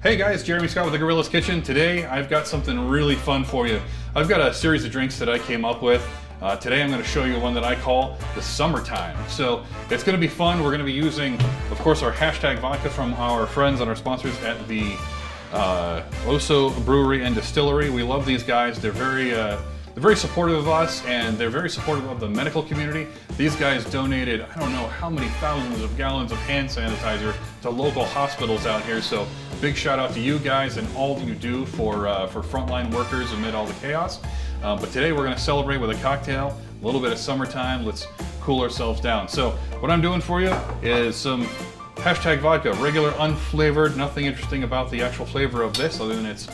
Hey guys, Jeremy Scott with the Gorilla's Kitchen. Today I've got something really fun for you. I've got a series of drinks that I came up with. Today I'm going to show you one that I call the summertime. So it's going to be fun. We're going to be using, of course, our hashtag vodka from our friends and our sponsors at the OHSO Brewery and Distillery. We love these guys. They're very supportive of us, and they're very supportive of the medical community. These guys donated, I don't know how many thousands of gallons of hand sanitizer to local hospitals out here. So big shout out to you guys and all that you do for frontline workers amid all the chaos. But today we're gonna celebrate with a cocktail, a little bit of summertime. Let's cool ourselves down. So what I'm doing for you is some hashtag vodka, regular unflavored, nothing interesting about the actual flavor of this other than it's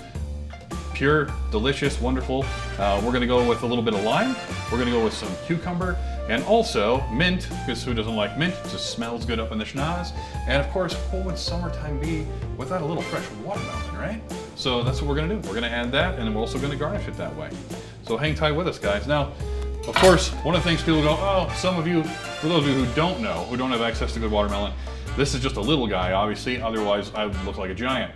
pure, delicious, wonderful. We're gonna go with a little bit of lime. We're gonna go with some cucumber and also mint, because who doesn't like mint? It just smells good up in the schnoz. And of course, what would summertime be without a little fresh watermelon, right? So that's what we're gonna do. We're gonna add that, and then we're also gonna garnish it that way. So hang tight with us, guys. Now, of course, one of the things people go, oh, some of you, for those of you who don't know, who don't have access to good watermelon, this is just a little guy, obviously, otherwise I would look like a giant.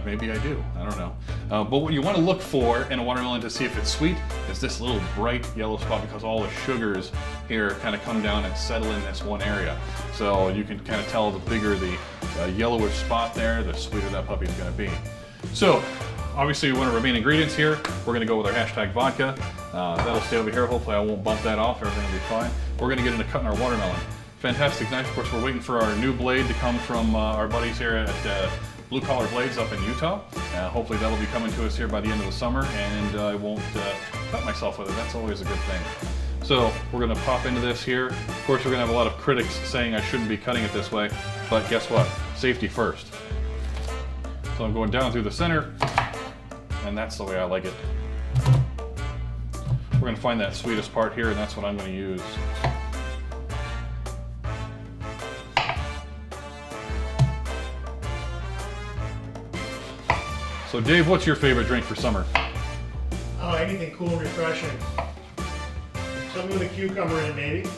Maybe I do, I don't know. But what you want to look for in a watermelon to see if it's sweet is this little bright yellow spot, because all the sugars here kind of come down and settle in this one area. So you can kind of tell the bigger the yellowish spot there, the sweeter that puppy is going to be. So, obviously one of our main ingredients here, we're going to go with our hashtag vodka. That'll stay over here, hopefully I won't bump that off, everything will be fine. We're going to get into cutting our watermelon. Fantastic knife. Of course, we're waiting for our new blade to come from our buddies here at Blue Collar Blades up in Utah. Hopefully that'll be coming to us here by the end of the summer, and I won't cut myself with it. That's always a good thing. So we're going to pop into this here. Of course, we're going to have a lot of critics saying I shouldn't be cutting it this way, but guess what? Safety first. So I'm going down through the center, and that's the way I like it. We're going to find that sweetest part here, and that's what I'm going to use. So Dave, what's your favorite drink for summer? Oh, anything cool and refreshing. Something with a cucumber in it, maybe.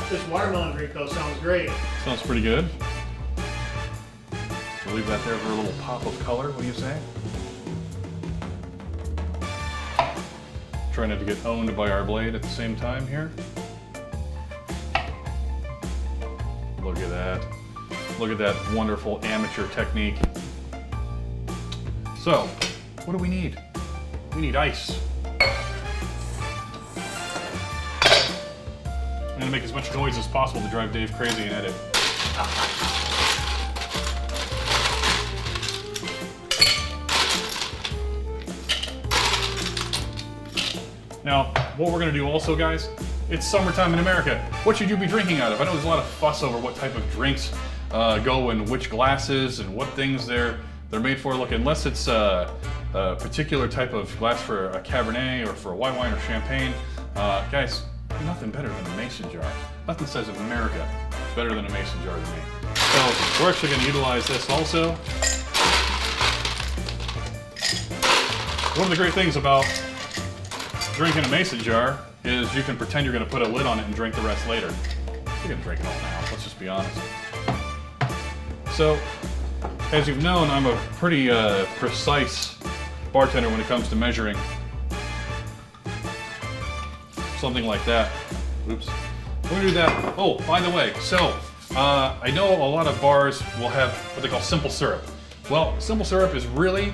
This watermelon drink, though, sounds great. Sounds pretty good. We'll leave that there for a little pop of color, what do you say? Trying not to get owned by our blade at the same time here. Look at that. Look at that wonderful amateur technique. So, what do we need? We need ice. I'm gonna make as much noise as possible to drive Dave crazy and edit. Now, what we're gonna do also, guys, it's summertime in America. What should you be drinking out of? I know there's a lot of fuss over what type of drinks go in which glasses and what things they're made for. Look, unless it's a particular type of glass for a Cabernet or for a white wine or champagne, guys, nothing better than a mason jar. Nothing says America better than a mason jar to me. So we're actually going to utilize this also. One of the great things about drinking a mason jar is you can pretend you're going to put a lid on it and drink the rest later. You're going to drink it all now, let's just be honest. So, as you've known, I'm a pretty precise bartender when it comes to measuring something like that. Oops. We're gonna do that. Oh, by the way, so I know a lot of bars will have what they call simple syrup. Well, simple syrup is really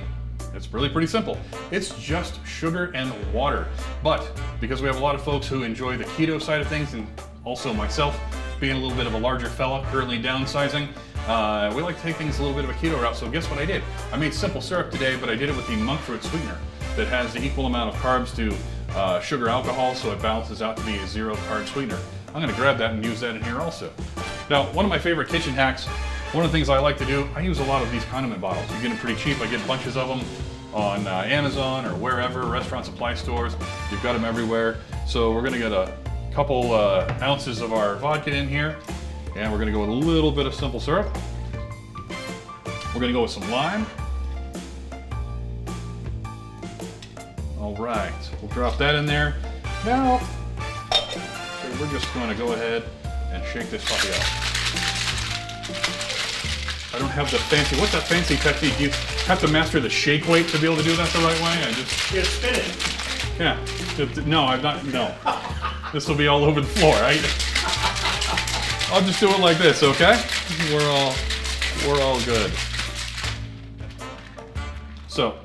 pretty simple. It's just sugar and water. But because we have a lot of folks who enjoy the keto side of things, and also myself, being a little bit of a larger fella, currently downsizing, we like to take things a little bit of a keto route. So guess what I did? I made simple syrup today, but I did it with the monk fruit sweetener that has the equal amount of carbs to sugar alcohol, so it balances out to be a zero carb sweetener. I'm gonna grab that and use that in here also. Now, one of my favorite kitchen hacks, one of the things I like to do, I use a lot of these condiment bottles. You get them pretty cheap. I get bunches of them on Amazon or wherever, restaurant supply stores. You've got them everywhere. So we're gonna get a couple ounces of our vodka in here, and we're gonna go with a little bit of simple syrup. We're gonna go with some lime. All right, we'll drop that in there. Now, so we're just gonna go ahead and shake this puppy up. I don't have the fancy, what's that fancy technique? You have to master the shake weight to be able to do that the right way. You're spinning. Yeah. No, I'm not, no. This will be all over the floor, right? I'll just do it like this, okay? We're all good. So,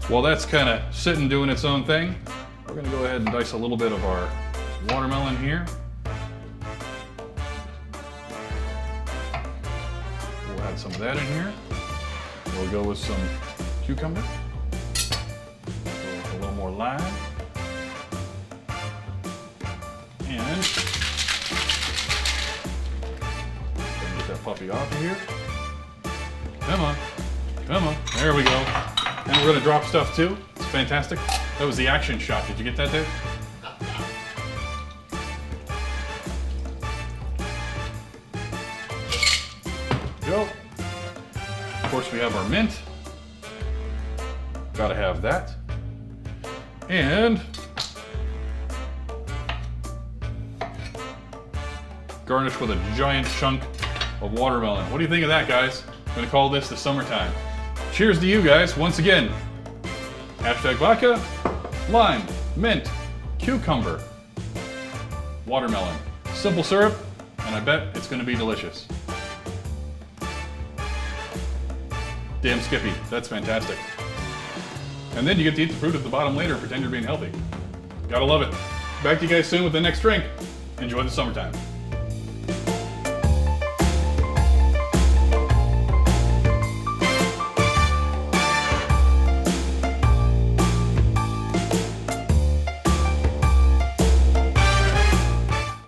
while that's kind of sitting doing its own thing, we're gonna go ahead and dice a little bit of our watermelon here. We'll add some of that in here. We'll go with some cucumber. Go with a little more lime. And get that puppy off of here. Come on. Come on. There we go. And we're gonna drop stuff too. It's fantastic. That was the action shot. Did you get that, Dave? Go. Of course, we have our mint. Gotta have that. And garnish with a giant chunk of watermelon. What do you think of that, guys? I'm gonna call this the summertime. Cheers to you guys, once again. Hashtag vodka, lime, mint, cucumber, watermelon. Simple syrup, and I bet it's gonna be delicious. Damn Skippy, that's fantastic. And then you get to eat the fruit at the bottom later and pretend you're being healthy. Gotta love it. Back to you guys soon with the next drink. Enjoy the summertime.